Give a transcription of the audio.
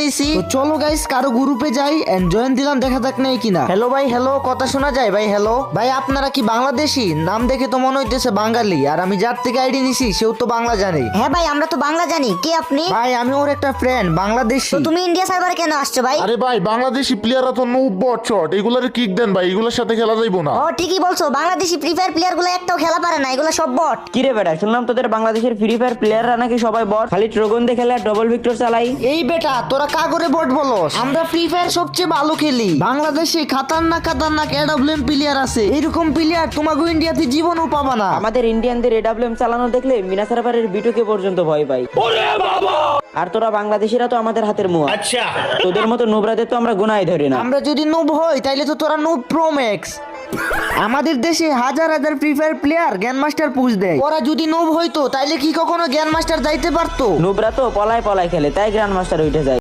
নিছি। চলো গাইস কারো গ্রুপে যাই এন্ড জয়েন দিলাম, দেখা যাক নেই কিনা। হ্যালো ভাই, হ্যালো, কথা শোনা যায় ভাই? হ্যালো ভাই, আপনারা কি বাংলাদেশি? নাম দেখে তো মনে হইতেছে বাঙালি, আর আমি যার থেকে আইডি নিছি সেও তো বাংলা জানে। হ্যাঁ ভাই, আমরা তো বাংলা জানি। কে আপনি? ভাই আমি ওর একটা ফ্রেন্ড, বাংলাদেশি। তো তুমি ইন্ডিয়া সার্ভারে কেন আসছো ভাই? আরে ভাই, বাংলাদেশি প্লেয়াররা তো নব্বট শট, এগুলারে কিক দেন ভাই, এগুলোর সাথে খেলা যাইবো না। ও ঠিকই বলছো, বাংলাদেশি ফ্রি ফায়ার প্লেয়ার গুলো একটাও খেলা পারে না, এগুলো সব বট। কিরে বেটা, শুনলাম তোদের বাংলাদেশের ফ্রি ফায়ার প্লেয়াররা নাকি সবাই বট, খালি ট্রোগন দিয়ে খেলে আর ডবল ভিক্টর চালাই। এই বেটা তোরা কাগরে বট বলস? আমরা ফ্রি ফায়ার সবচেয়ে ভালো খেলি। বাংলাদেশে খাতারনাক এডব্লিউএম প্লেয়ার আছে, এরকম প্লেয়ার তোমাকে ইন্ডিয়াতে জীবনও পাবা না। আমাদের ইন্ডিয়ানদের এডাব্লিউএম চালানো দেখলে মিনা সার্ভারের বিটুকে পর্যন্ত ভয় পাই। আর তোরা বাংলাদেশিরা তো আমাদের হাতের মুয়া। আচ্ছা, তোদের মতো নোবরাদের তো আমরা গুনাই ধরি না। আমরা যদি নুব হই তাইলে তো তোরা নুব প্রো ম্যাক্স। আমাদের দেশে হাজার হাজার free fire player grand master push দেয়। ওরা যদি নুব হইতো তাইলে কি কখনো গ্র্যান্ড মাস্টার যাইতে পারতো? নোবরা তো পলায় পলায় খেলে, তাই গ্র্যান্ড মাস্টার উঠে যায়।